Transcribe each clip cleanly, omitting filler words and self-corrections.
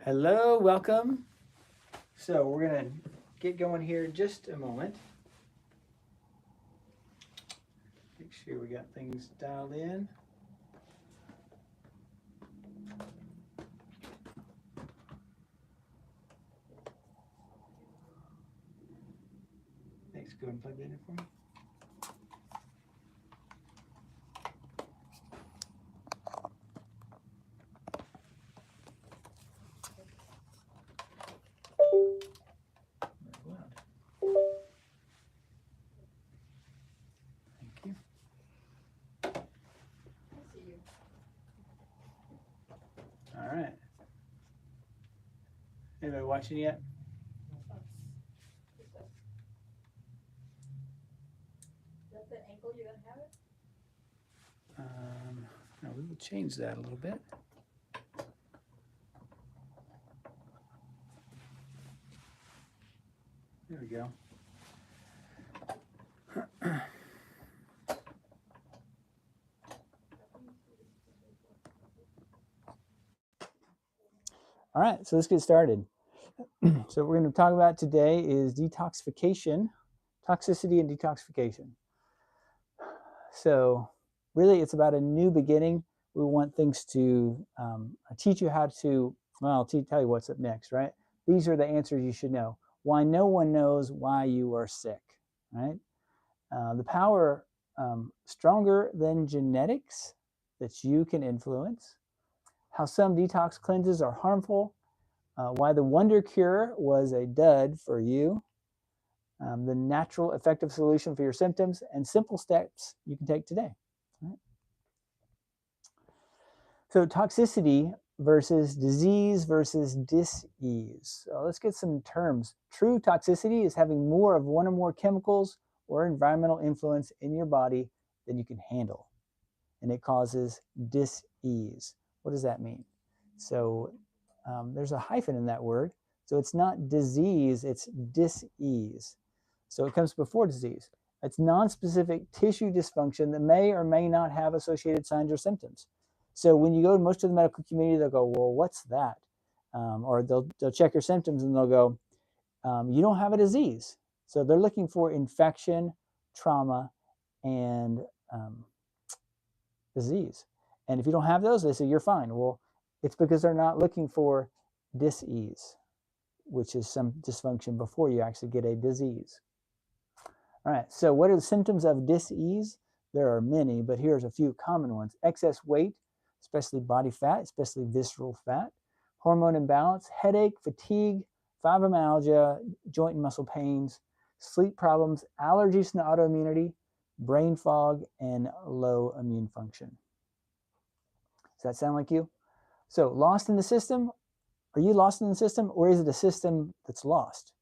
Hello, welcome. So we're going to get going here in just a moment. Make sure we got things dialed in. Thanks. Go ahead and plug that in for me. Thank you. All right. Anybody watching yet? The ankle you're gonna have it? No, we will change that a little bit. There we go. All right, so let's get started. So what we're going to talk about today is detoxification, toxicity and detoxification. So really it's about a new beginning. We want things to teach you how to, well, I'll tell you what's up next, right? These are the answers you should know. Why no one knows why you are sick, right? The power stronger than genetics that you can influence. How some detox cleanses are harmful. Why the wonder cure was a dud for you. The natural effective solution for your symptoms, and simple steps you can take today. Right? So toxicity versus disease versus dis-ease. So let's get some terms. True toxicity is having more of one or more chemicals or environmental influence in your body than you can handle. And it causes dis-ease. What does that mean? So there's a hyphen in that word. So it's not disease, it's dis-ease. So it comes before disease. It's non-specific tissue dysfunction that may or may not have associated signs or symptoms. So when you go to most of the medical community, they'll go, well, what's that? Or they'll check your symptoms and they'll go, you don't have a disease. So they're looking for infection, trauma, and disease. And if you don't have those, they say you're fine. Well, it's because they're not looking for dis-ease, which is some dysfunction before you actually get a disease. All right, so what are the symptoms of dis-ease? There are many, but here's a few common ones. Excess weight, especially body fat, especially visceral fat, hormone imbalance, headache, fatigue, fibromyalgia, joint and muscle pains, sleep problems, allergies and autoimmunity, brain fog, and low immune function. Does that sound like you? So lost in the system, are you lost in the system, or is it a system that's lost?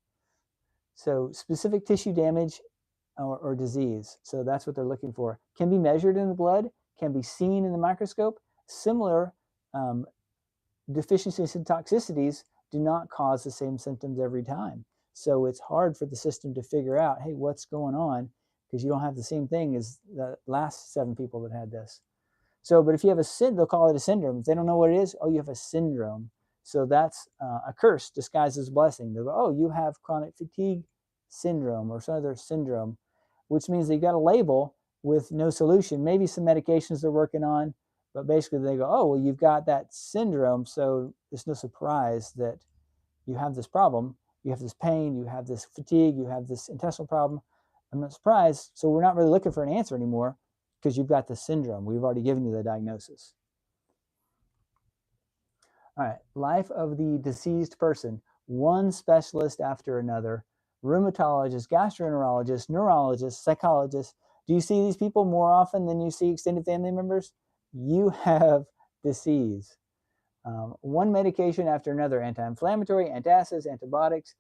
So specific tissue damage or disease. So that's what they're looking for. Can be measured in the blood, can be seen in the microscope. Similar deficiencies and toxicities do not cause the same symptoms every time. So it's hard for the system to figure out, hey, what's going on? Because you don't have the same thing as the last 7 people that had this. So, but if you have they'll call it a syndrome. If they don't know what it is, oh, you have a syndrome. So that's a curse disguised as a blessing. They'll go, oh, you have chronic fatigue syndrome or some other syndrome, which means they got a label with no solution. Maybe some medications they're working on, but basically they go, oh, well, you've got that syndrome, so it's no surprise that you have this problem. You have this pain, you have this fatigue, you have this intestinal problem. I'm not surprised. So we're not really looking for an answer anymore because you've got the syndrome. We've already given you the diagnosis. All right, life of the deceased person, one specialist after another, rheumatologist, gastroenterologist, neurologist, psychologist. Do you see these people more often than you see extended family members? You have disease. One medication after another, anti-inflammatory, antacids, antibiotics,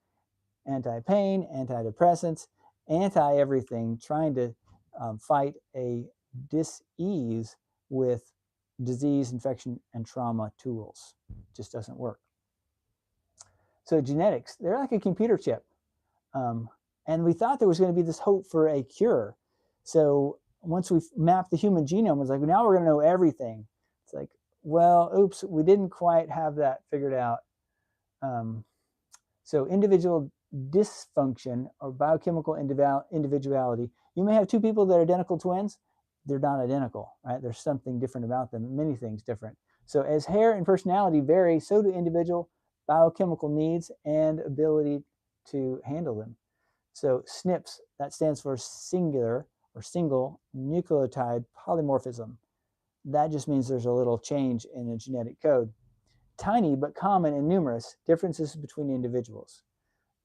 anti-pain, antidepressants, anti-everything, trying to fight a dis-ease with disease, infection, and trauma tools. It just doesn't work. So genetics, they're like a computer chip. And we thought there was going to be this hope for a cure. So once we mapped the human genome, it's like, now we're going to know everything. It's like, well, oops, we didn't quite have that figured out. So individual dysfunction or biochemical individuality. You may have two people that are identical twins. They're not identical, right? There's something different about them, many things different. So as hair and personality vary, so do individual biochemical needs and ability to handle them. So SNPs, that stands for singular or single nucleotide polymorphism. That just means there's a little change in the genetic code. Tiny but common and numerous differences between individuals.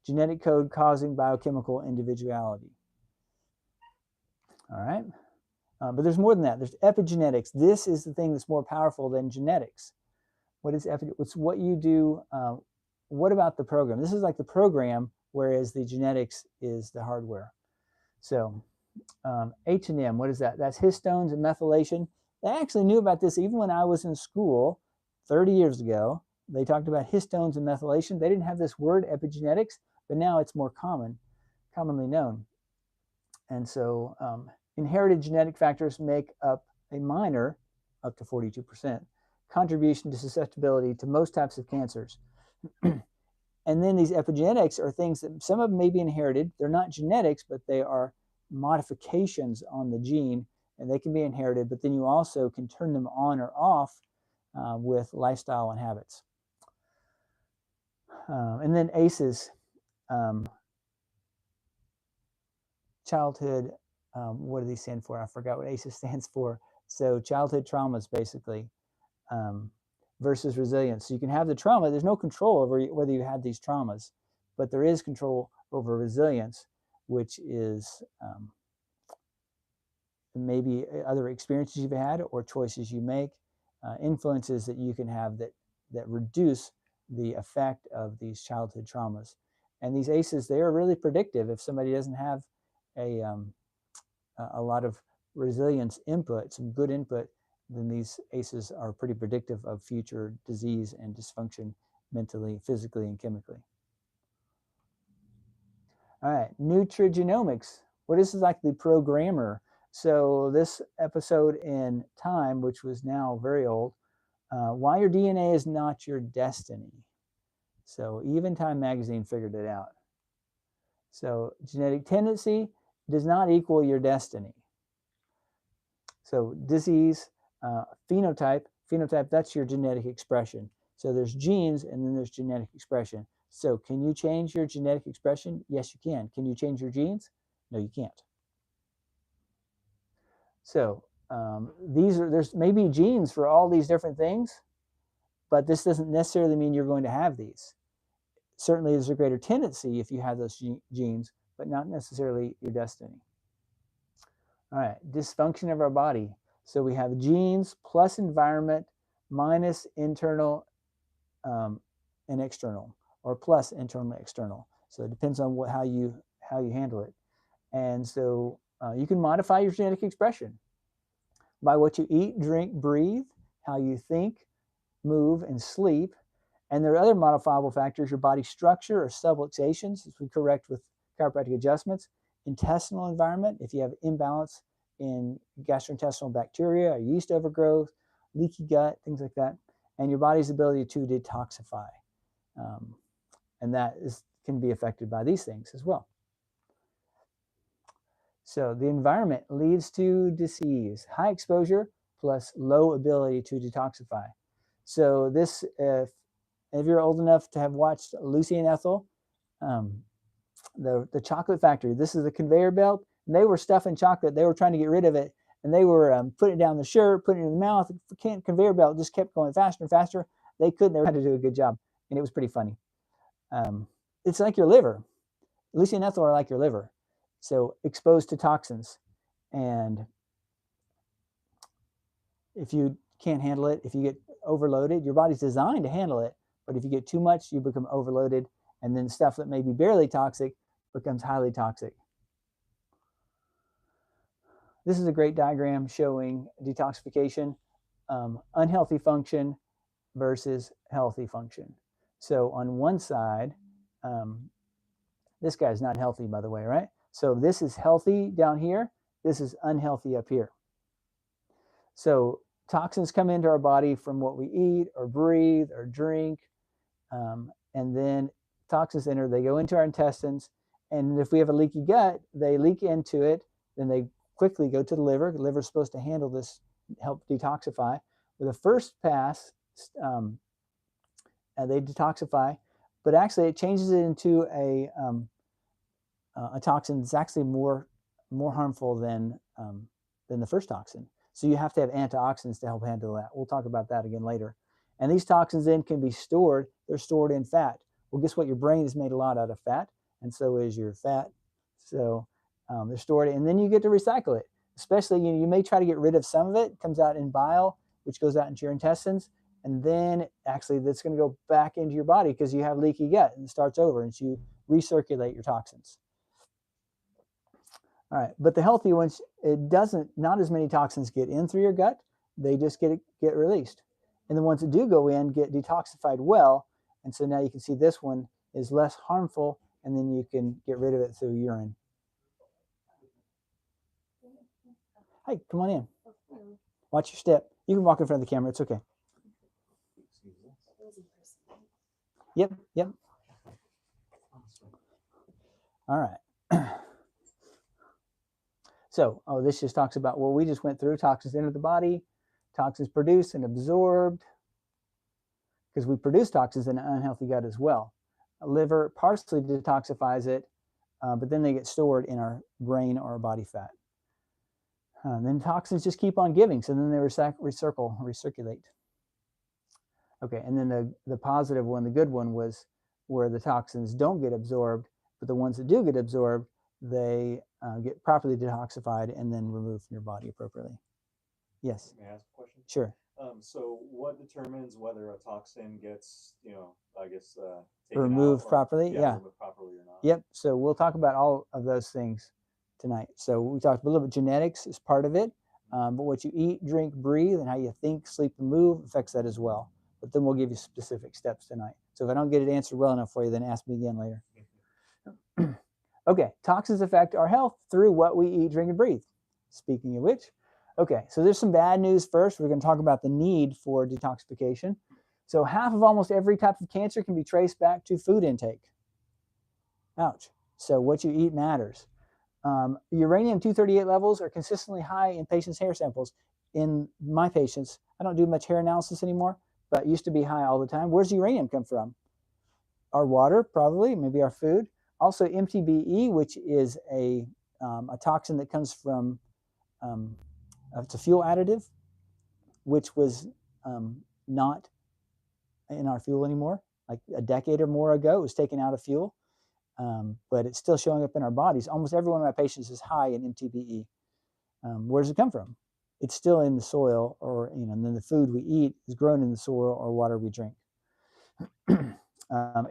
Genetic code causing biochemical individuality. All right. But there's more than that. There's epigenetics. This is the thing that's more powerful than genetics. What is epigenetics? It's what you do. What about the program? This is like the program, whereas the genetics is the hardware. So H&M, what is that? That's histones and methylation. They actually knew about this even when I was in school 30 years ago. They talked about histones and methylation. They didn't have this word epigenetics, but now it's more commonly known. And so inherited genetic factors make up a minor, up to 42%, contribution to susceptibility to most types of cancers. And then these epigenetics are things that some of them may be inherited. They're not genetics, but they are modifications on the gene, and they can be inherited, but then you also can turn them on or off with lifestyle and habits. And then ACEs, childhood, what do these stand for? I forgot what ACEs stands for. So childhood traumas, basically, versus resilience. So you can have the trauma. There's no control over whether you had these traumas, but there is control over resilience, which is maybe other experiences you've had or choices you make, influences that you can have that reduce the effect of these childhood traumas. And these ACEs, they are really predictive. If somebody doesn't have a lot of resilience input, some good input, then these ACEs are pretty predictive of future disease and dysfunction mentally, physically, and chemically. All right, nutrigenomics. What is like the programmer? So this episode in Time, which was now very old, why your DNA is not your destiny. So even Time magazine figured it out. So genetic tendency does not equal your destiny. So disease, phenotype, that's your genetic expression. So there's genes and then there's genetic expression. So can you change your genetic expression? Yes, you can. Can you change your genes? No, you can't. So there's maybe genes for all these different things, but this doesn't necessarily mean you're going to have these. Certainly there's a greater tendency if you have those genes, but not necessarily your destiny. All right, dysfunction of our body. So we have genes plus environment minus internal and external, or plus internal and external. So it depends on how you handle it. And so you can modify your genetic expression by what you eat, drink, breathe, how you think, move, and sleep. And there are other modifiable factors, your body structure or subluxations, which we correct with chiropractic adjustments, intestinal environment, if you have imbalance in gastrointestinal bacteria or yeast overgrowth, leaky gut, things like that, and your body's ability to detoxify. And that can be affected by these things as well. So the environment leads to disease, high exposure plus low ability to detoxify. So this, if you're old enough to have watched Lucy and Ethel, the chocolate factory, this is the conveyor belt, and they were stuffing chocolate. They were trying to get rid of it, and they were putting it down the shirt, putting it in the mouth. The conveyor belt just kept going faster and faster. They couldn't. They were trying to do a good job, and it was pretty funny. It's like your liver. Lucy and Ethel are like your liver. So exposed to toxins, and if you can't handle it, if you get overloaded, your body's designed to handle it, but if you get too much, you become overloaded, and then stuff that may be barely toxic becomes highly toxic. This is a great diagram showing detoxification, unhealthy function versus healthy function. So on one side, this guy's not healthy, by the way, right? So this is healthy down here. This is unhealthy up here. So toxins come into our body from what we eat or breathe or drink. and then toxins enter. They go into our intestines, and if we have a leaky gut, they leak into it. Then they quickly go to the liver. The liver is supposed to handle this, help detoxify. With the first pass, they detoxify, but actually it changes it into a toxin that's actually more harmful than the first toxin. So you have to have antioxidants to help handle that. We'll talk about that again later. And these toxins then can be stored. They're stored in fat. Well, guess what? Your brain is made a lot out of fat, and so is your fat. So they're stored, and then you get to recycle it. Especially, you may try to get rid of some of it. It comes out in bile, which goes out into your intestines, and then actually that's going to go back into your body because you have leaky gut, and it starts over, and so you recirculate your toxins. All right, but the healthy ones, not as many toxins get in through your gut. They just get released. And the ones that do go in get detoxified well. And so now you can see this one is less harmful, and then you can get rid of it through urine. Hi, come on in. Watch your step. You can walk in front of the camera. It's okay. Yep. All right. So, this just talks about what we just went through. Toxins enter the body, toxins produced and absorbed, because we produce toxins in an unhealthy gut as well. A liver partially detoxifies it, but then they get stored in our brain or our body fat. Then toxins just keep on giving, so then they recirculate. Okay, and then the positive one, the good one, was where the toxins don't get absorbed, but the ones that do get absorbed, they get properly detoxified and then removed from your body appropriately. Yes? May I ask a question? Sure. So what determines whether a toxin gets, removed properly? Yeah. Removed properly or not? Yep. So we'll talk about all of those things tonight. So we talked a little bit. Genetics is part of it, but what you eat, drink, breathe, and how you think, sleep, and move affects that as well. But then we'll give you specific steps tonight. So if I don't get it answered well enough for you, then ask me again later. Okay, toxins affect our health through what we eat, drink, and breathe. Speaking of which, okay, so there's some bad news first. We're going to talk about the need for detoxification. So half of almost every type of cancer can be traced back to food intake. Ouch. So what you eat matters. Uranium-238 levels are consistently high in patients' hair samples. In my patients, I don't do much hair analysis anymore, but it used to be high all the time. Where's uranium come from? Our water, probably, maybe our food. Also MTBE, which is a toxin that comes from, it's a fuel additive, which was not in our fuel anymore. Like a decade or more ago, it was taken out of fuel, but it's still showing up in our bodies. Almost every one of my patients is high in MTBE. Where does it come from? It's still in the soil, or and then the food we eat is grown in the soil or water we drink.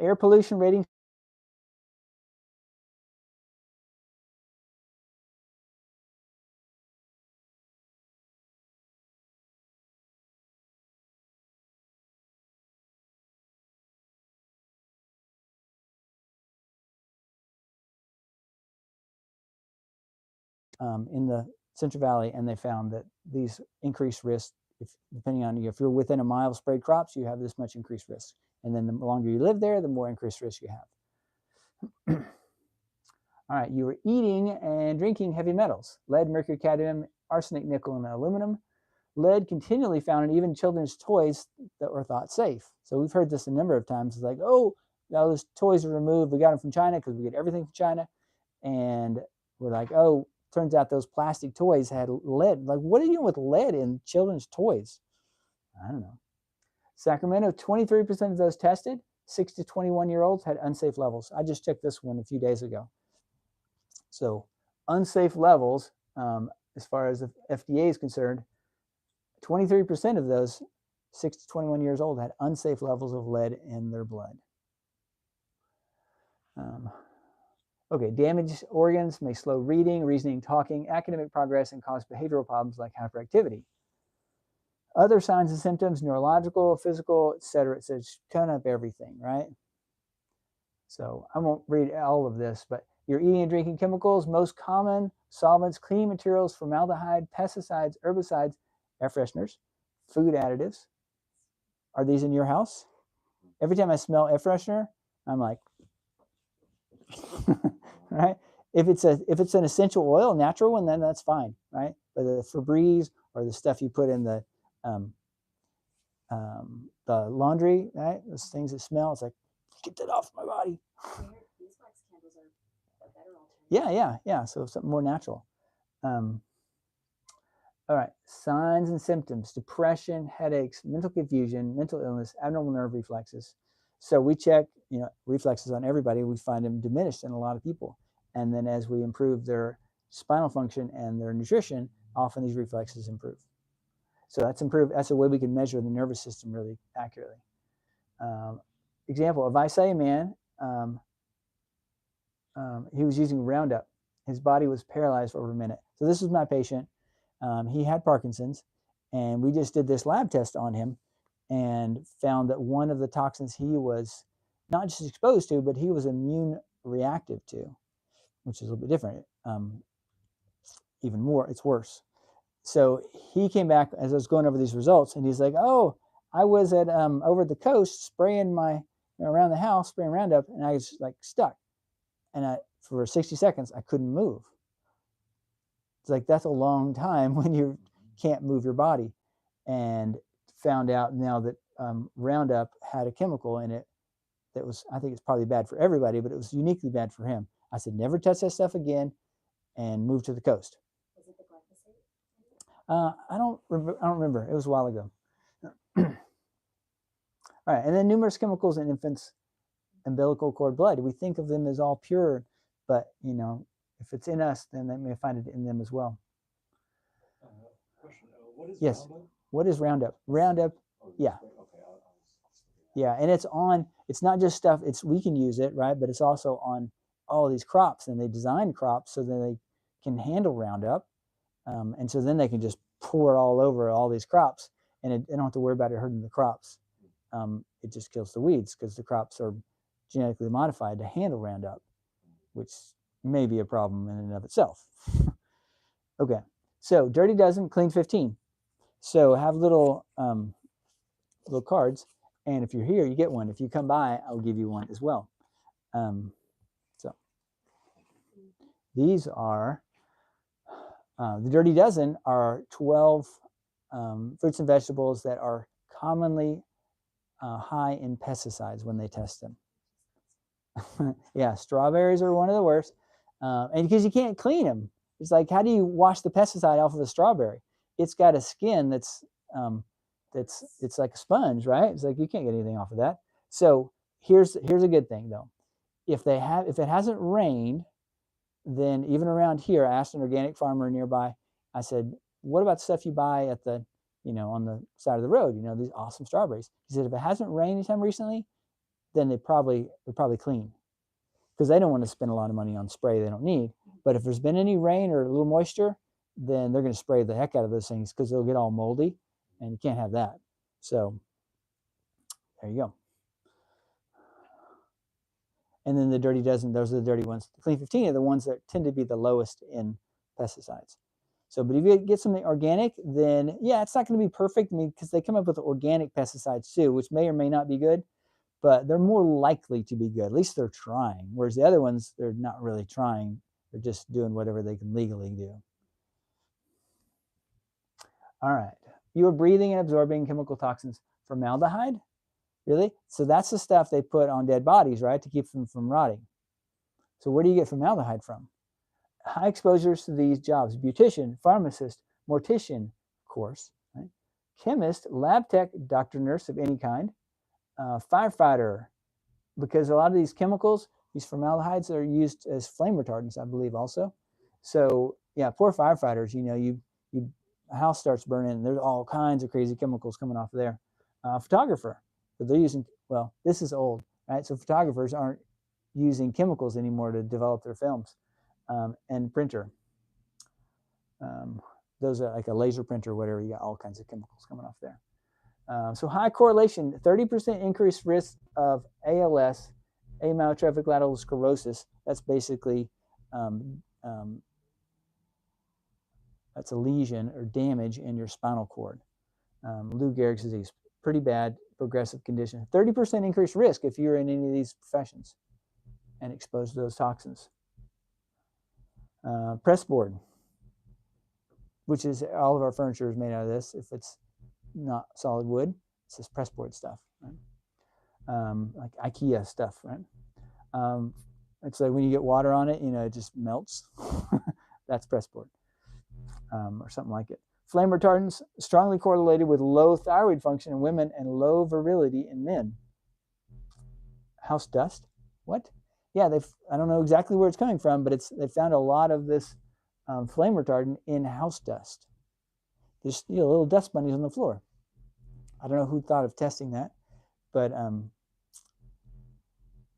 Air pollution ratings. In the Central Valley, and they found that these increased risk, depending on if you're within a mile of sprayed crops, you have this much increased risk. And then the longer you live there, the more increased risk you have. All right, you were eating and drinking heavy metals: lead, mercury, cadmium, arsenic, nickel, and aluminum. Lead continually found in even children's toys that were thought safe. So we've heard this a number of times. It's like, oh, now those toys are removed. We got them from China because we get everything from China. And we're like, oh, turns out those plastic toys had lead. Like, what are you doing with lead in children's toys? I don't know. Sacramento, 23% of those tested, 6 to 21-year-olds, had unsafe levels. I just checked this one a few days ago. So unsafe levels, as far as the FDA is concerned, 23% of those 6 to 21 years old had unsafe levels of lead in their blood. Okay, damaged organs may slow reading, reasoning, talking, academic progress, and cause behavioral problems like hyperactivity. Other signs and symptoms: neurological, physical, etc. It says kind of everything, right? So I won't read all of this, but you're eating and drinking chemicals. Most common solvents: cleaning materials, formaldehyde, pesticides, herbicides, air fresheners, food additives. Are these in your house? Every time I smell air freshener, I'm like, right? If it's an essential oil, natural one, then that's fine, right? But the Febreze or the stuff you put in the laundry, right? Those things that smell, it's like, get that off my body. Beeswax candles are a better alternative. Yeah. So something more natural. All right, signs and symptoms: depression, headaches, mental confusion, mental illness, abnormal nerve reflexes. So we check, reflexes on everybody. We find them diminished in a lot of people. And then as we improve their spinal function and their nutrition, often these reflexes improve. So that's improved. That's a way we can measure the nervous system really accurately. Example, if I say a man, he was using Roundup, his body was paralyzed for over a minute. So this was my patient. He had Parkinson's, and we just did this lab test on him and found that one of the toxins he was not just exposed to, but he was immune reactive to, which is a little bit different. Even more, it's worse. So he came back as I was going over these results, and he's like, "Oh, I was at over at the coast spraying around the house, spraying Roundup, and I was like stuck, and for 60 seconds I couldn't move." It's like, that's a long time when you can't move your body. And found out now that Roundup had a chemical in it that was, I think it's probably bad for everybody, but it was uniquely bad for him. I said, never touch that stuff again, and move to the coast. Was it the glyphosate? I don't remember. It was a while ago. All right, and then numerous chemicals in infants' umbilical cord blood. We think of them as all pure, but if it's in us, then they may find it in them as well. Question: What is yes. Roundup? What is Roundup? Roundup, yeah. Okay. Yeah, and it's not just stuff, we can use it, right? But it's also on all of these crops, and they design crops so that they can handle Roundup. And so then they can just pour it all over all these crops, and they don't have to worry about it hurting the crops. It just kills the weeds because the crops are genetically modified to handle Roundup, which may be a problem in and of itself. Okay, so dirty dozen, clean 15. So have little cards, and if you're here, you get one. If you come by, I'll give you one as well. So these are the dirty dozen are 12 fruits and vegetables that are commonly high in pesticides when they test them. Yeah, strawberries are one of the worst, and because you can't clean them. It's like, how do you wash the pesticide off of a strawberry? It's got a skin that's it's like a sponge, right? It's like you can't get anything off of that. So here's a good thing though. If it hasn't rained, then even around here, I asked an organic farmer nearby. I said, "What about stuff you buy at the on the side of the road? These awesome strawberries." He said, "If it hasn't rained anytime recently, then they're probably clean, because they don't want to spend a lot of money on spray they don't need. But if there's been any rain or a little moisture, then they're going to spray the heck out of those things because they'll get all moldy, and you can't have that." So there you go. And then the dirty dozen, those are the dirty ones. The clean 15 are the ones that tend to be the lowest in pesticides. So, but if you get something organic, then yeah, it's not going to be perfect. Because they come up with organic pesticides too, which may or may not be good, but they're more likely to be good. At least they're trying. Whereas the other ones, they're not really trying. They're just doing whatever they can legally do. All right. You are breathing and absorbing chemical toxins. Formaldehyde? Really? So that's the stuff they put on dead bodies, right, to keep them from rotting. So where do you get formaldehyde from? High exposures to these jobs: beautician, pharmacist, mortician, of course, right? Chemist, lab tech, doctor, nurse of any kind, firefighter, because a lot of these chemicals, these formaldehydes, are used as flame retardants, I believe, also. So yeah, poor firefighters. A house starts burning, and there's all kinds of crazy chemicals coming off of there. Photographer, but they're using, well, this is old, right? So photographers aren't using chemicals anymore to develop their films. And printer. Those are like a laser printer, whatever. You got all kinds of chemicals coming off there. So high correlation, 30% increased risk of ALS, amyotrophic lateral sclerosis. That's basically that's a lesion or damage in your spinal cord. Lou Gehrig's disease, pretty bad, progressive condition. 30% increased risk if you're in any of these professions and exposed to those toxins. Press board, which is all of our furniture is made out of this. If it's not solid wood, it's this press board stuff, right? Like IKEA stuff, right? It's like when you get water on it, it just melts. That's press board, or something like it. Flame retardants strongly correlated with low thyroid function in women and low virility in men. House dust? What? Yeah, I don't know exactly where it's coming from, but they found a lot of this flame retardant in house dust. There's little dust bunnies on the floor. I don't know who thought of testing that, but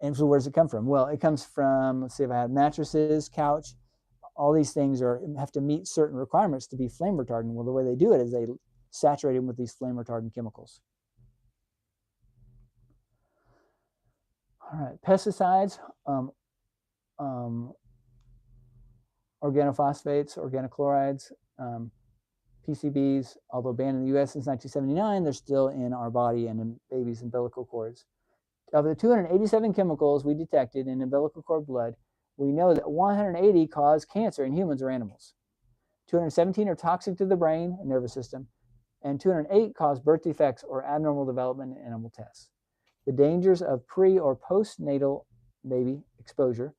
and so where does it come from? Well, it comes from, let's see if I have mattresses, couch. All these things have to meet certain requirements to be flame retardant. Well, the way they do it is they saturate them with these flame retardant chemicals. All right, pesticides, organophosphates, organochlorides, PCBs, although banned in the US since 1979, they're still in our body and in babies' umbilical cords. Of the 287 chemicals we detected in umbilical cord blood, we know that 180 cause cancer in humans or animals. 217 are toxic to the brain and nervous system, and 208 cause birth defects or abnormal development in animal tests. The dangers of pre- or postnatal baby exposure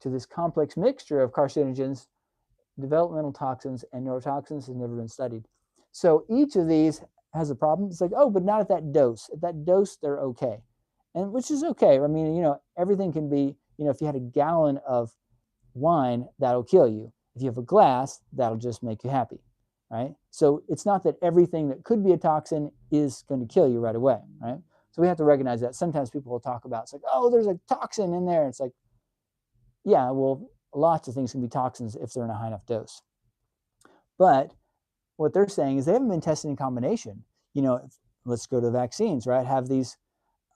to this complex mixture of carcinogens, developmental toxins, and neurotoxins has never been studied. So each of these has a problem. It's like, oh, but not at that dose. At that dose, they're okay. And which is okay. I mean, everything can be, if you had a gallon of wine, that'll kill you. If you have a glass, that'll just make you happy, right? So it's not that everything that could be a toxin is going to kill you right away, right? So we have to recognize that. Sometimes people will talk about, it's like, oh, there's a toxin in there. It's like, yeah, well, lots of things can be toxins if they're in a high enough dose. But what they're saying is they haven't been tested in combination. Let's go to the vaccines, right? Have these,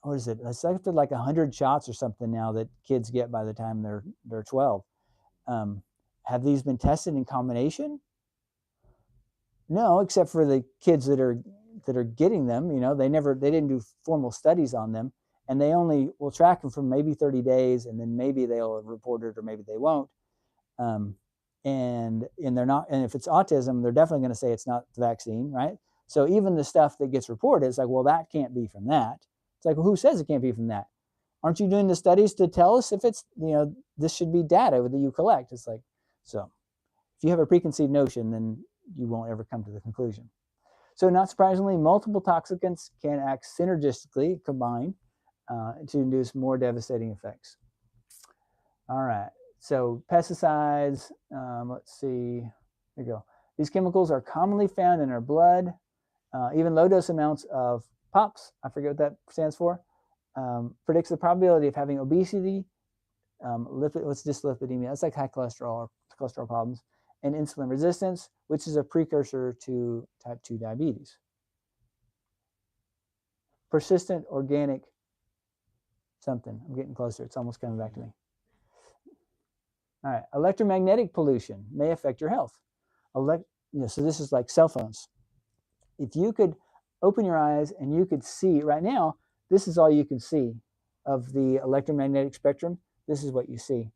what is it? It's after like 100 shots or something now that kids get by the time they're 12. Have these been tested in combination? No, except for the kids that are getting them. They didn't do formal studies on them, and they only will track them for maybe 30 days, and then maybe they'll report it or maybe they won't. And they're not. And if it's autism, they're definitely going to say it's not the vaccine, right? So even the stuff that gets reported, it's like, well, that can't be from that. It's like, well, who says it can't be from that? Aren't you doing the studies to tell us if it's, this should be data that you collect? It's like, so if you have a preconceived notion, then you won't ever come to the conclusion. So not surprisingly, multiple toxicants can act synergistically, combined, to induce more devastating effects. All right, so pesticides, let's see, here we go. These chemicals are commonly found in our blood. Even low dose amounts of POPs, I forget what that stands for, predicts the probability of having obesity, dyslipidemia, that's like high cholesterol or cholesterol problems, and insulin resistance, which is a precursor to type 2 diabetes. Persistent organic something. I'm getting closer. It's almost coming back to me. All right. Electromagnetic pollution may affect your health. So this is like cell phones. If you could open your eyes and you could see right now, this is all you can see of the electromagnetic spectrum. This is what you see.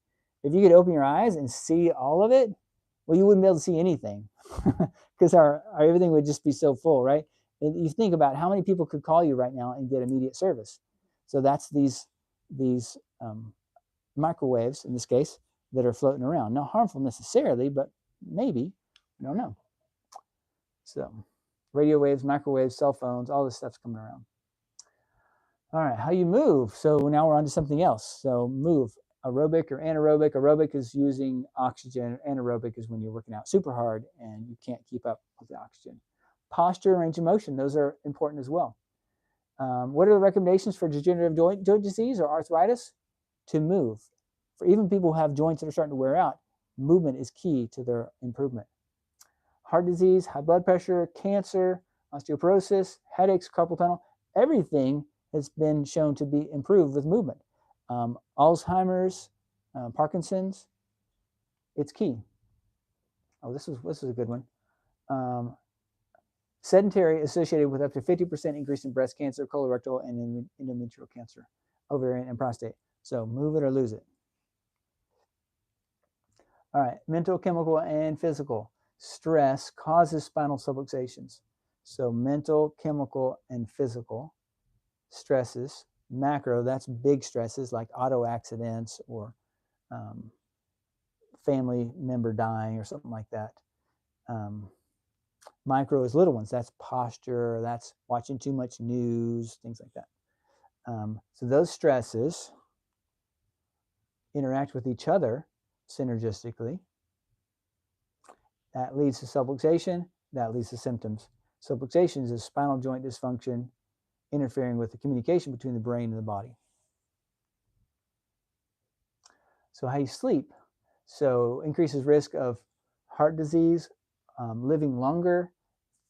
If you could open your eyes and see all of it, well, you wouldn't be able to see anything because our everything would just be so full, right? And you think about how many people could call you right now and get immediate service. So that's these microwaves, in this case, that are floating around. Not harmful necessarily, but maybe, I don't know. So radio waves, microwaves, cell phones, all this stuff's coming around. All right, how you move. So now we're on to something else. So move, aerobic or anaerobic. Aerobic is using oxygen. Anaerobic is when you're working out super hard and you can't keep up with the oxygen. Posture and range of motion, those are important as well. What are the recommendations for degenerative joint disease or arthritis? To move. For even people who have joints that are starting to wear out, movement is key to their improvement. Heart disease, high blood pressure, cancer, osteoporosis, headaches, carpal tunnel, everything has been shown to be improved with movement. Alzheimer's, Parkinson's, it's key. Oh, this is a good one. Sedentary associated with up to 50% increase in breast cancer, colorectal, and endometrial cancer, ovarian, and prostate. So move it or lose it. All right, mental, chemical, and physical. Stress causes spinal subluxations. So mental, chemical, and physical stresses. Macro, that's big stresses like auto accidents or family member dying or something like that. Micro is little ones. That's posture, that's watching too much news, things like that. So those stresses interact with each other synergistically. That leads to subluxation, that leads to symptoms. Subluxation is spinal joint dysfunction interfering with the communication between the brain and the body. So how you sleep. So increases risk of heart disease, living longer,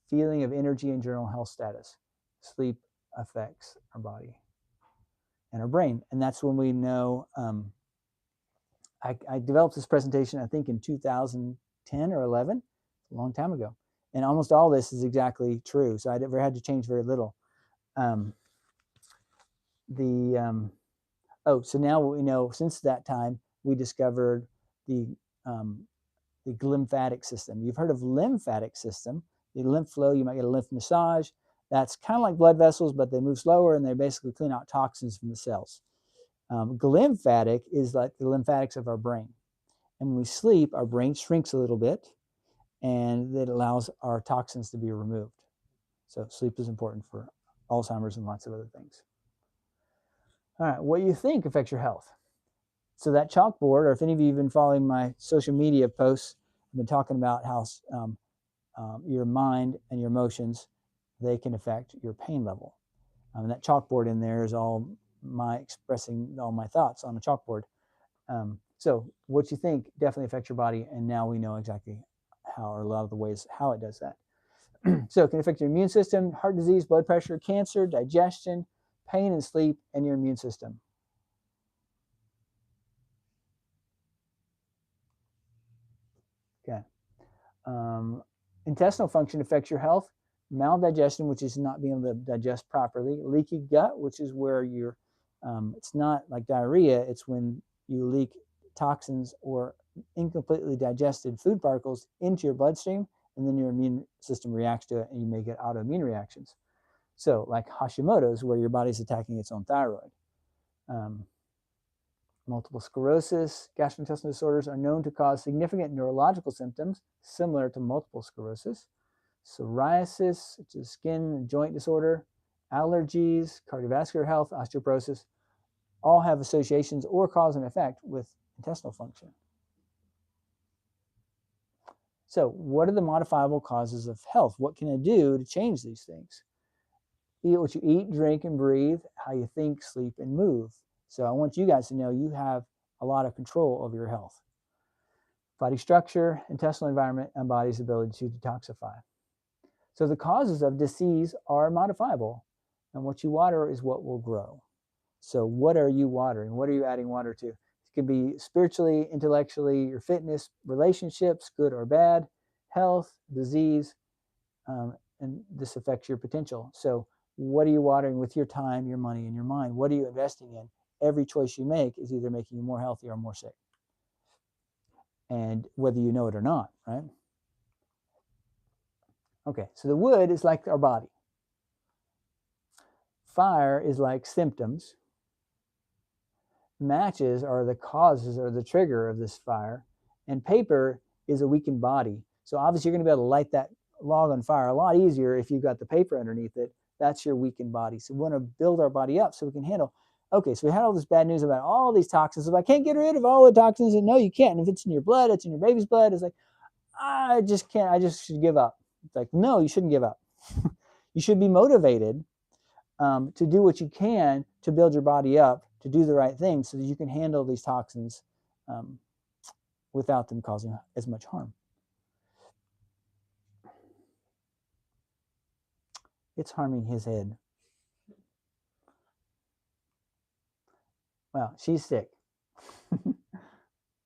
feeling of energy, and general health status. Sleep affects our body and our brain. And that's when we know, I developed this presentation, I think in 2010 or 11, a long time ago. And almost all this is exactly true. So I never had to change very little. So now we know, since that time, we discovered the lymphatic system. You've heard of lymphatic system, the lymph flow. You might get a lymph massage. That's kind of like blood vessels, but they move slower and they basically clean out toxins from the cells. Glymphatic is like the lymphatics of our brain. And when we sleep, our brain shrinks a little bit and it allows our toxins to be removed. So sleep is important for Alzheimer's and lots of other things. All right, what you think affects your health. So that chalkboard, or if any of you have been following my social media posts, I've been talking about how your mind and your emotions, they can affect your pain level. And that chalkboard in there is all my expressing all my thoughts on the chalkboard. So what you think definitely affects your body, and now we know exactly how, or a lot of the ways how it does that. So it can affect your immune system, heart disease, blood pressure, cancer, digestion, pain and sleep, and your immune system. Okay. Intestinal function affects your health. Maldigestion, which is not being able to digest properly. Leaky gut, which is where you're, it's not like diarrhea, it's when you leak toxins or incompletely digested food particles into your bloodstream, and then your immune system reacts to it, and you may get autoimmune reactions. So like Hashimoto's, where your body's attacking its own thyroid. Multiple sclerosis, gastrointestinal disorders are known to cause significant neurological symptoms similar to multiple sclerosis. Psoriasis, which is skin and joint disorder, allergies, cardiovascular health, osteoporosis, all have associations or cause and effect with intestinal function. So what are the modifiable causes of health? What can I do to change these things? Eat what you eat, drink, and breathe, how you think, sleep, and move. So I want you guys to know you have a lot of control over your health. Body structure, intestinal environment, and body's ability to detoxify. So the causes of disease are modifiable, and what you water is what will grow. So what are you watering? What are you adding water to? It could be spiritually, intellectually, your fitness, relationships, good or bad, health, disease, and this affects your potential. So what are you watering with your time, your money, and your mind? What are you investing in? Every choice you make is either making you more healthy or more sick. And whether you know it or not, right? Okay, so the wood is like our body. Fire is like symptoms. Matches are the causes or the trigger of this fire. And paper is a weakened body. So obviously you're going to be able to light that log on fire a lot easier if you've got the paper underneath it. That's your weakened body. So we want to build our body up so we can handle. Okay, so we had all this bad news about all these toxins. If I can't get rid of all the toxins, and no, you can't. And if it's in your blood, it's in your baby's blood. It's like, I just can't. I just should give up. It's like, no, you shouldn't give up. You should be motivated to do what you can to build your body up, to do the right thing so that you can handle these toxins without them causing as much harm. It's harming his head. Well, she's sick.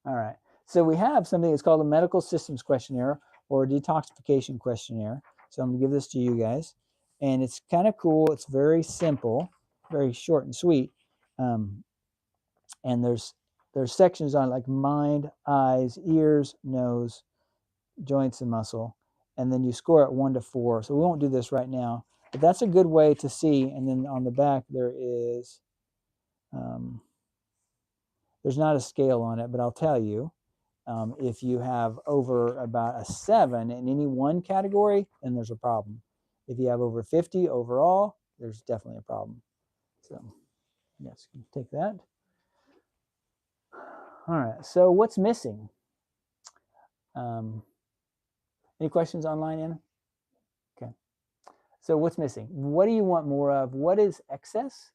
All right. So we have something that's called a medical systems questionnaire or a detoxification questionnaire. So I'm going to give this to you guys. And it's kind of cool. It's very simple, very short and sweet. And there's sections on like mind, eyes, ears, nose, joints, and muscle. And then you score it 1 to 4. So we won't do this right now. But that's a good way to see. And then on the back there is, there's not a scale on it, but I'll tell you. If you have over about a 7 in any one category, then there's a problem. If you have over 50 overall, there's definitely a problem. So, yes, take that. All right, so what's missing? Any questions online, Anna? Okay. So what's missing? What do you want more of? What is excess?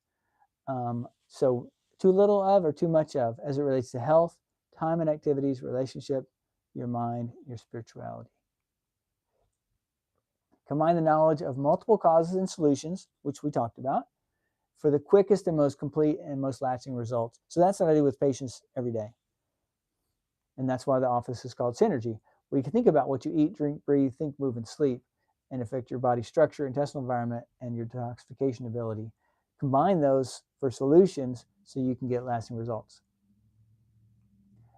So too little of or too much of as it relates to health, time and activities, relationship, your mind, your spirituality. Combine the knowledge of multiple causes and solutions, which we talked about, for the quickest and most complete and most lasting results. So that's what I do with patients every day. And that's why the office is called Synergy. Where you can think about what you eat, drink, breathe, think, move, and sleep, and affect your body's structure, intestinal environment, and your detoxification ability. Combine those for solutions so you can get lasting results.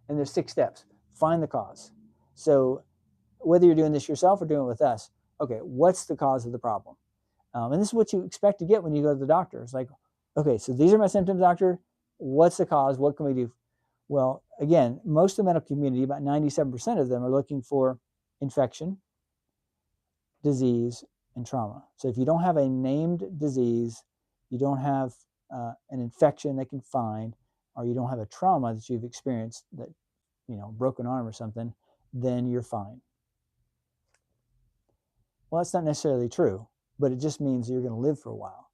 And there's 6 steps. Find the cause. So whether you're doing this yourself or doing it with us, okay, what's the cause of the problem? And this is what you expect to get when you go to the doctor. It's like, okay, so these are my symptoms, doctor. What's the cause? What can we do? Well, again, most of the medical community, about 97% of them, are looking for infection, disease, and trauma. So if you don't have a named disease, you don't have an infection they can find, or you don't have a trauma that you've experienced, that, broken arm or something, then you're fine. Well, that's not necessarily true, but it just means you're going to live for a while.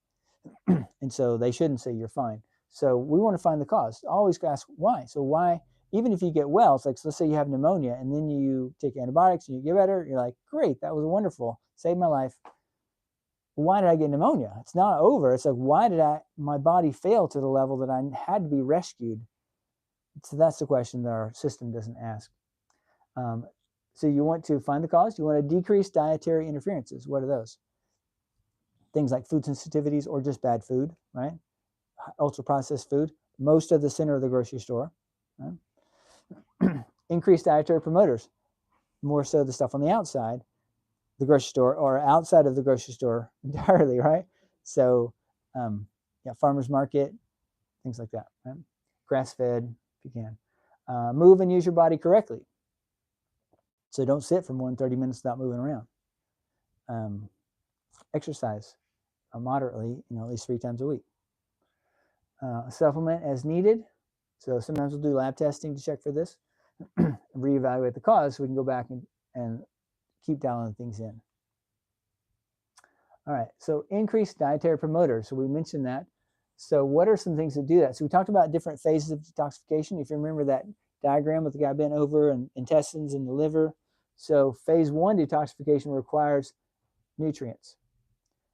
And so they shouldn't say you're fine. So we want to find the cause. Always ask why. So why, even if you get well, it's like, so let's say you have pneumonia and then you take antibiotics and you get better. You're like, great, that was wonderful. Saved my life. Why did I get pneumonia? It's not over. It's like, why did my body fail to the level that I had to be rescued? So that's the question that our system doesn't ask. So you want to find the cause. You want to decrease dietary interferences. What are those? Things like food sensitivities or just bad food, right? Ultra processed food, most of the center of the grocery store. Right? Increased dietary promoters, more so the stuff on the outside, the grocery store, or outside of the grocery store entirely, right? So, farmers market, things like that, right? Grass fed, if you can. Move and use your body correctly. So don't sit for more than 30 minutes without moving around. Exercise moderately, at least 3 times a week. Supplement as needed. So sometimes we'll do lab testing to check for this, reevaluate the cause so we can go back and keep dialing things in. All right, so increased dietary promoters. So we mentioned that. So what are some things that do that? So we talked about different phases of detoxification. If you remember that diagram with the guy bent over and intestines and the liver. So phase 1 detoxification requires nutrients.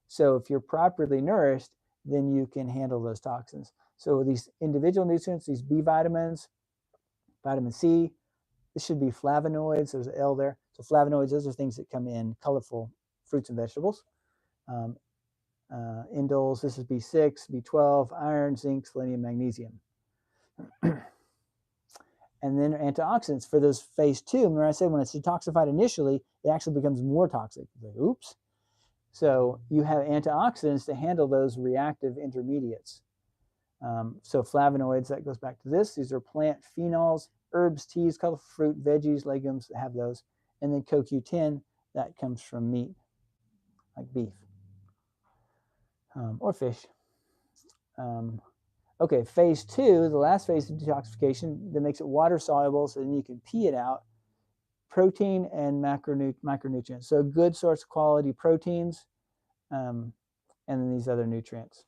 So if you're properly nourished, then you can handle those toxins. So these individual nutrients, these B vitamins, vitamin C, this should be flavonoids. There's an L there. So flavonoids, those are things that come in colorful fruits and vegetables. Indoles, this is B6, B12, iron, zinc, selenium, magnesium. And then antioxidants for those phase 2. Remember I said when it's detoxified initially, it actually becomes more toxic. Like, oops. So you have antioxidants to handle those reactive intermediates. So flavonoids, that goes back to this. These are plant phenols, herbs, teas, colorful fruit, veggies, legumes that have those. And then CoQ10, that comes from meat, like beef or fish. Okay, phase 2, the last phase of detoxification, that makes it water soluble, so then you can pee it out. Protein and micronutrients. So good source of quality proteins, and then these other nutrients.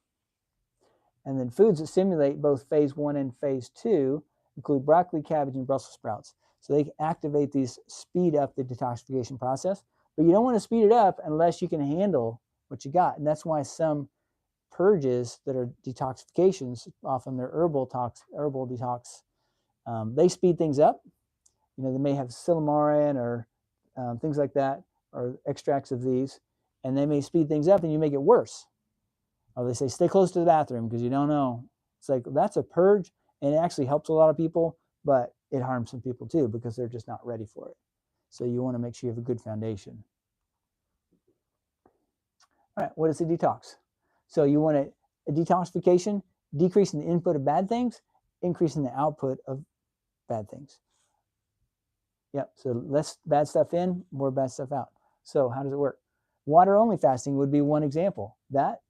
And then foods that stimulate both phase 1 and phase 2 include broccoli, cabbage, and Brussels sprouts. So they activate these, speed up the detoxification process. But you don't want to speed it up unless you can handle what you got. And that's why some purges that are detoxifications, often they're herbal detox, they speed things up. They may have silymarin or things like that, or extracts of these, and they may speed things up and you make it worse. Or they say, stay close to the bathroom because you don't know. It's like, that's a purge, and it actually helps a lot of people, but it harms some people too because they're just not ready for it. So you want to make sure you have a good foundation. All right, what is a detox? So you want a detoxification, decreasing the input of bad things, increasing the output of bad things. Yep, so less bad stuff in, more bad stuff out. So how does it work? Water only fasting would be one example. That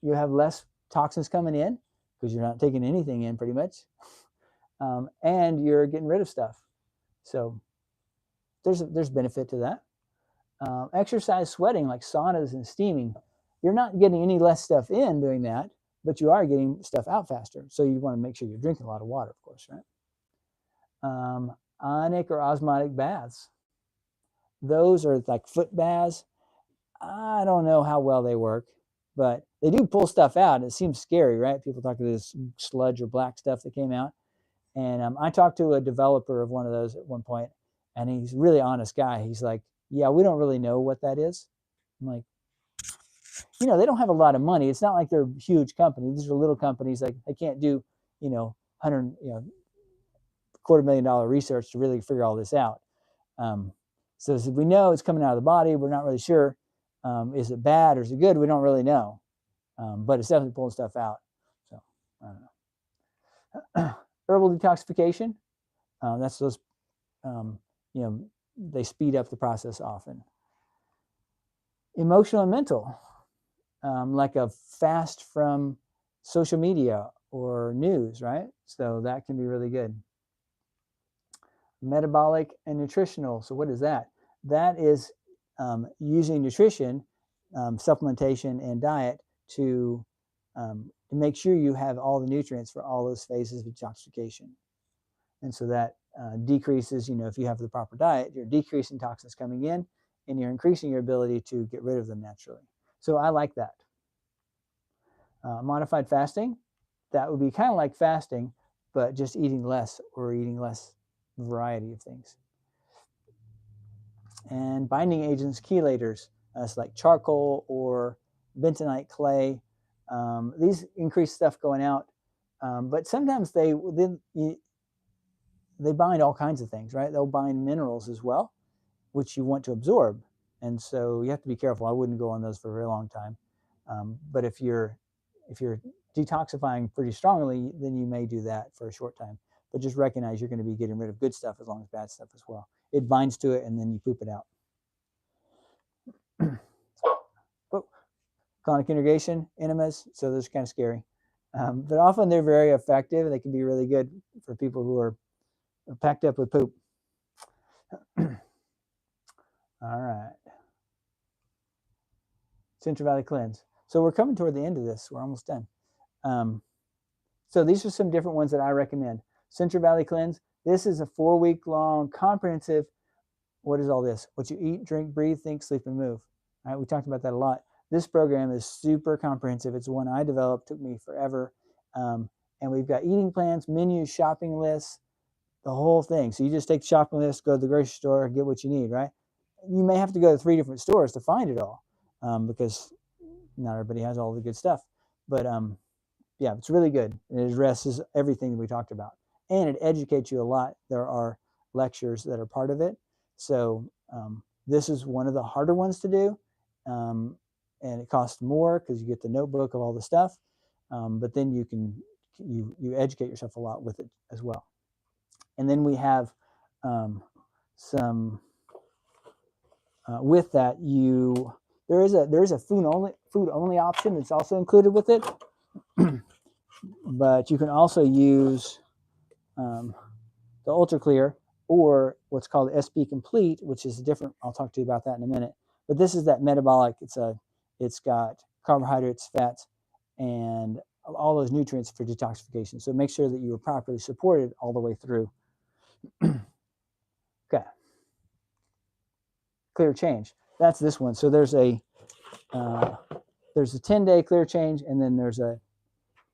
you have less toxins coming in because you're not taking anything in pretty much, and you're getting rid of stuff. So there's benefit to that. Exercise, sweating like saunas and steaming, you're not getting any less stuff in doing that, but you are getting stuff out faster. So you want to make sure you're drinking a lot of water, of course, right? Ionic or osmotic baths. Those are like foot baths. I don't know how well they work, but they do pull stuff out. It seems scary, right? People talk about this sludge or black stuff that came out. And I talked to a developer of one of those at one point, and he's a really honest guy. He's like, yeah, we don't really know what that is. I'm like, they don't have a lot of money. It's not like they're a huge company. These are little companies. Like they can't do, $250,000 research to really figure all this out. So we know it's coming out of the body. We're not really sure. Is it bad or is it good? We don't really know. But it's definitely pulling stuff out. So I don't know. Herbal detoxification. That's those, they speed up the process often. Emotional and mental, like a fast from social media or news, right? So that can be really good. Metabolic and nutritional. So what is that? That is using nutrition, supplementation, and diet to make sure you have all the nutrients for all those phases of detoxification. And so that decreases, if you have the proper diet, you're decreasing toxins coming in and you're increasing your ability to get rid of them naturally. So I like that. Modified fasting, that would be kind of like fasting, but just eating less or eating less variety of things. And binding agents, chelators, it's like charcoal or bentonite clay. These increase stuff going out, but sometimes they bind all kinds of things, right? They'll bind minerals as well, which you want to absorb. And so you have to be careful. I wouldn't go on those for a very long time. But if you're detoxifying pretty strongly, then you may do that for a short time. But just recognize you're going to be getting rid of good stuff as long as bad stuff as well. It binds to it and then you poop it out. Colonic integration, enemas, so those are kind of scary. But often they're very effective. They can be really good for people who are packed up with poop. All right. Central Valley Cleanse. So we're coming toward the end of this. We're almost done. So these are some different ones that I recommend. Central Valley Cleanse. This is a 4-week-long comprehensive. What is all this? What you eat, drink, breathe, think, sleep, and move. All right, we talked about that a lot. This program is super comprehensive. It's one I developed. Took me forever. And we've got eating plans, menus, shopping lists, the whole thing. So you just take the shopping list, go to the grocery store, get what you need, right? You may have to go to 3 different stores to find it all because not everybody has all the good stuff. But yeah, it's really good. It addresses everything that we talked about. And it educates you a lot. There are lectures that are part of it. So this is one of the harder ones to do. And it costs more because you get the notebook of all the stuff. But then you educate yourself a lot with it as well. And then we have some with that there is a food only option that's also included with it. But you can also use the Ultra Clear or what's called SP Complete, which is different. I'll talk to you about that in a minute. But this is that metabolic. It's got carbohydrates, fats, and all those nutrients for detoxification. So make sure that you are properly supported all the way through. Okay. Clear change. That's this one. So there's a 10-day clear change, and then there's a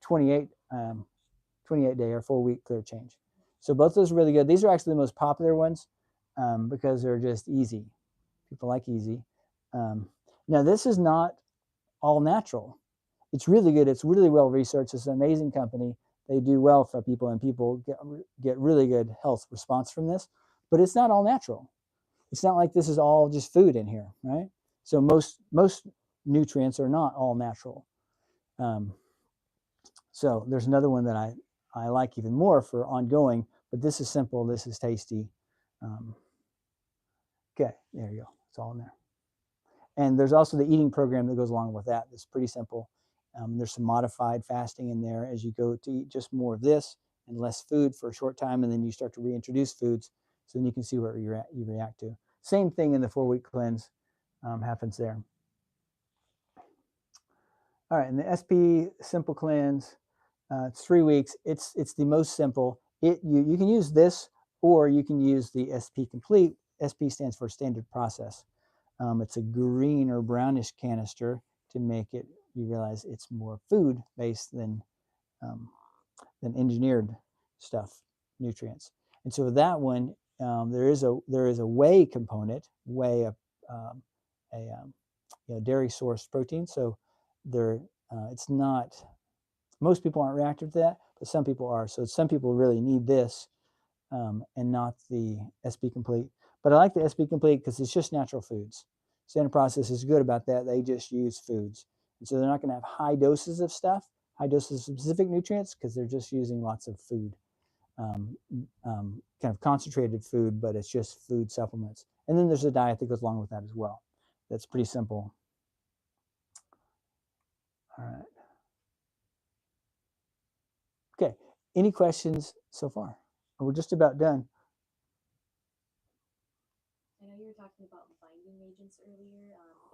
28-day or 4-week clear change. So both those are really good. These are actually the most popular ones because they're just easy. People like easy. Now, this is not all natural. It's really good. It's really well researched. It's an amazing company. They do well for people, and people get really good health response from this. But it's not all natural. It's not like this is all just food in here, right? So most nutrients are not all natural. So there's another one that I like even more for ongoing, but this is simple. This is tasty. Okay, there you go. It's all in there. And there's also the eating program that goes along with that. It's pretty simple. There's some modified fasting in there as you go to eat just more of this and less food for a short time, and then you start to reintroduce foods, so then you can see where you react to. Same thing in the 4-week cleanse happens there. All right, and the SP Simple Cleanse, it's 3 weeks. It's the most simple. You can use this, or you can use the SP Complete. SP stands for Standard Process. It's a green or brownish canister to make it. You realize it's more food based than engineered stuff, nutrients. And so that one, there is a whey component, whey dairy sourced protein. So it's not, most people aren't reactive to that, but some people are. So some people really need this and not the SP Complete. But I like the SP Complete because it's just natural foods. Standard Process is good about that. They just use foods. And so they're not going to have high doses of stuff, high doses of specific nutrients, because they're just using lots of food, kind of concentrated food, but it's just food supplements. And then there's a diet that goes along with that as well. That's pretty simple. All right. Okay. Any questions so far? We're just about done. I know you were talking about binding agents earlier.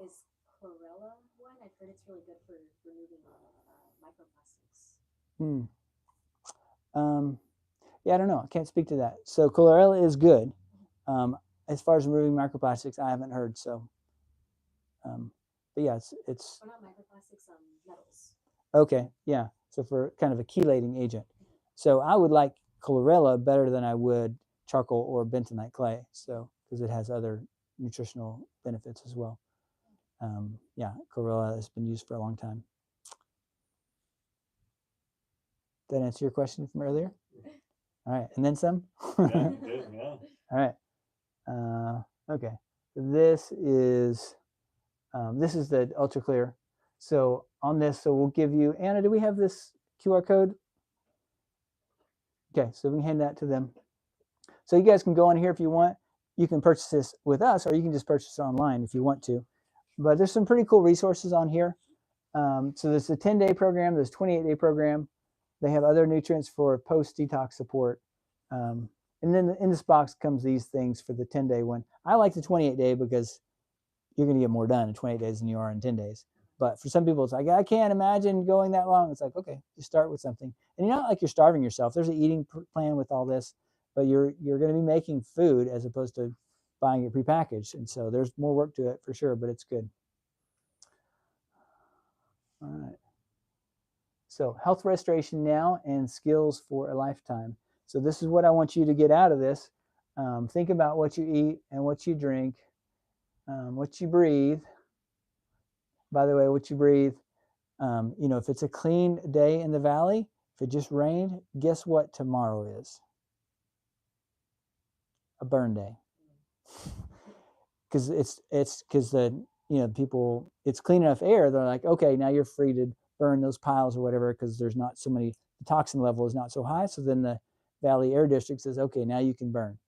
Is chlorella one? I've heard it's really good for removing microplastics. Yeah, I don't know. I can't speak to that. So chlorella is good. As far as removing microplastics, I haven't heard. So, but yeah, it's. Well, not microplastics, metals. Okay, yeah. So for kind of a chelating agent. So I would like chlorella better than I would charcoal or bentonite clay. So because it has other nutritional benefits as well. Yeah, chlorella has been used for a long time. Did that answer your question from earlier? All right, and then some? Yeah, good, yeah. All right. Okay. This is the ultra clear. So on this, so we'll give you, Anna, do we have this QR code? Okay, so we can hand that to them. So you guys can go on here if you want. You can purchase this with us, or you can just purchase it online if you want to. But there's some pretty cool resources on here. So there's a 10-day program, there's a 28-day program. They have other nutrients for post-detox support. And then in this box comes these things for the 10-day one. I like the 28-day because you're going to get more done in 28 days than you are in 10 days. But for some people, it's like, I can't imagine going that long. It's like, okay, just start with something. And you're not like you're starving yourself. There's an eating plan with all this, but you're going to be making food as opposed to buying it prepackaged. And so there's more work to it for sure, but it's good. All right. So health restoration now and skills for a lifetime. So this is what I want you to get out of this. Think about what you eat and what you drink, what you breathe. By the way, what you breathe, if it's a clean day in the valley, if it just rained, guess what tomorrow is? A burn day. Because people, it's clean enough air. They're like, okay, now you're free to burn those piles or whatever, because there's not so many, the toxin level is not so high. So then the Valley Air District says, okay, now you can burn.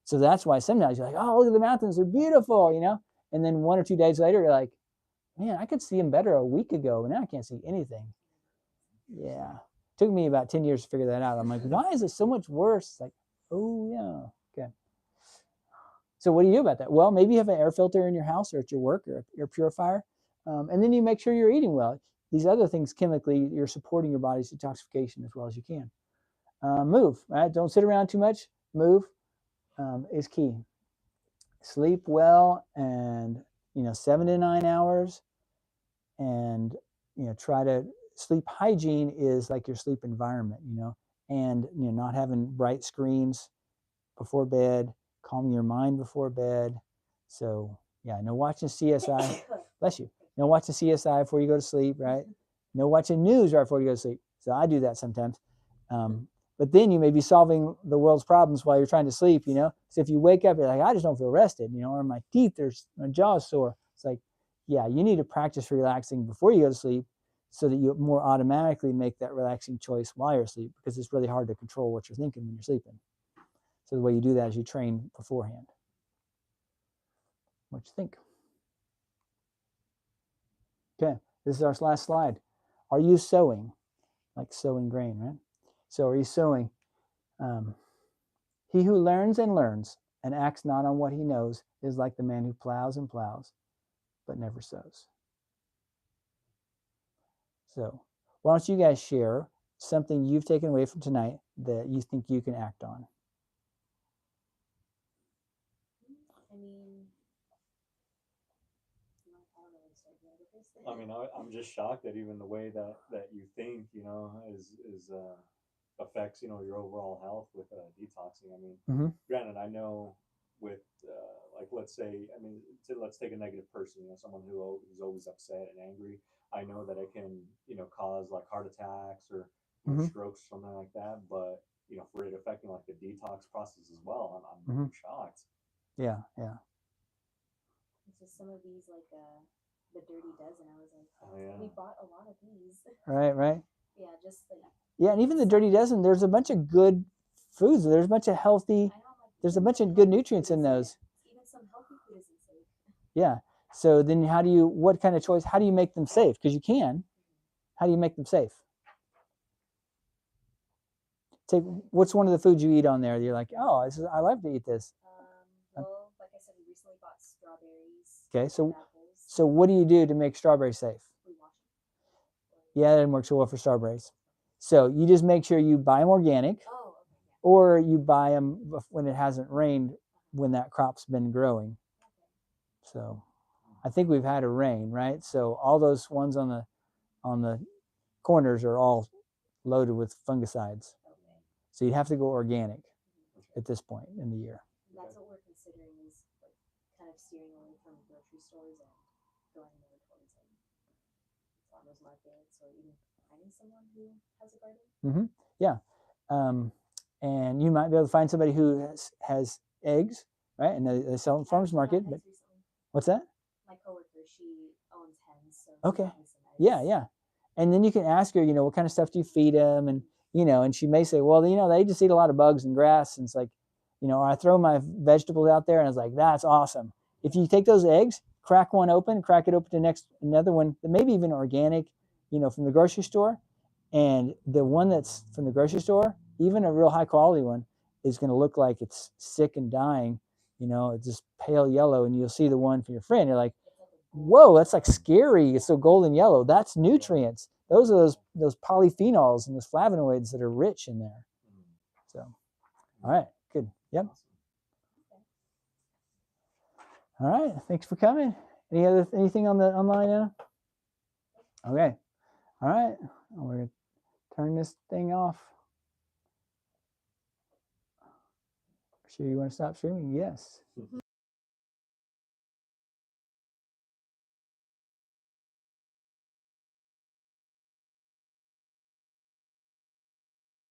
So that's why sometimes you're like, oh, look at the mountains, they're beautiful, And then 1 or 2 days later, you're like, man, I could see them better a week ago, and now I can't see anything. Yeah. It took me about 10 years to figure that out. I'm like, why is it so much worse? Like, oh, yeah. Okay. So what do you do about that? Well, maybe you have an air filter in your house or at your work or an air purifier, and then you make sure you're eating well. These other things, chemically, you're supporting your body's detoxification as well as you can. Move, right? Don't sit around too much. Move is key. Sleep well, and 7 to 9 hours, and try to sleep hygiene is like your sleep environment, and not having bright screens before bed, calming your mind before bed. So yeah, no watching CSI. Bless you. You know, watch the CSI before you go to sleep, right? You know, watching news right before you go to sleep. So I do that sometimes. But then you may be solving the world's problems while you're trying to sleep, you know? So if you wake up, you're like, I just don't feel rested, you know, or my teeth are, my jaw's sore. It's like, yeah, you need to practice relaxing before you go to sleep so that you more automatically make that relaxing choice while you're asleep, because it's really hard to control what you're thinking when you're sleeping. So the way you do that is you train beforehand. What you think? Okay, this is our last slide. Are you sowing? Like sowing grain, right? So are you sowing? He who learns and learns and acts not on what he knows is like the man who plows and plows, but never sows. So why don't you guys share something you've taken away from tonight that you think you can act on? I mean, I don't know where to start here with this. I mean, I'm just shocked that even the way that you think, you know, is affects, you know, your overall health with detoxing. I mean, granted, I know with like, let's say, I mean, let's take a negative person, you know, someone who's always upset and angry. I know that it can, you know, cause like heart attacks or you know, strokes or something like that. But you know, for it affecting like the detox process as well, I'm shocked. Yeah, yeah. It's just some of these like the dirty dozen. I was like, Oh, yeah. we bought a lot of these. Right, right. Yeah, just like. Yeah, and even the dirty dozen, there's a bunch of good foods. There's a bunch of healthy, there's a bunch of good nutrients in those. Even some healthy food isn't safe. Yeah. So then how do you, what kind of choice, how do you make them safe? Because you can. How do you make them safe? Take, what's one of the foods you eat on there? You're like, oh, this is, I love to eat this. Well, like I said, we recently bought strawberries. Okay, so apples. so what do you do to make strawberries safe? We wash them. Yeah, that didn't work so well for strawberries. So you just make sure you buy them organic, Oh, okay. Yeah. or you buy them when it hasn't rained, when that crop's been growing. Okay. So I think we've had a rain, right? So all those ones on the corners are all loaded with fungicides. Okay. So you'd have to go organic at this point in the year. That's what we're considering, is like kind of steering away from grocery stores and going more towards like farmers markets, or even finding someone who has a garden. Yeah. And you might be able to find somebody who has eggs, right? And they sell them at farmers market. But what's that? My coworker, she owns hens. So okay. Yeah, yeah. And then you can ask her, you know, what kind of stuff do you feed them? And, you know, and she may say, well, you know, they just eat a lot of bugs and grass. And it's like, you know, I throw my vegetables out there, and it's like, that's awesome. If you take those eggs, crack one open, crack it open to another one, maybe even organic, you know, from the grocery store. And the one that's from the grocery store, even a real high quality one, is going to look like it's sick and dying. You know, it's just pale yellow. And you'll see the one from your friend. You're like, whoa, that's like scary. It's so golden yellow. That's nutrients. Those are those polyphenols and those flavonoids that are rich in there. So, all right, good. Yep. All right, thanks for coming. Anything on the online, Anna? Okay. All right, we're gonna turn this thing off. Sure you want to stop streaming? Yes.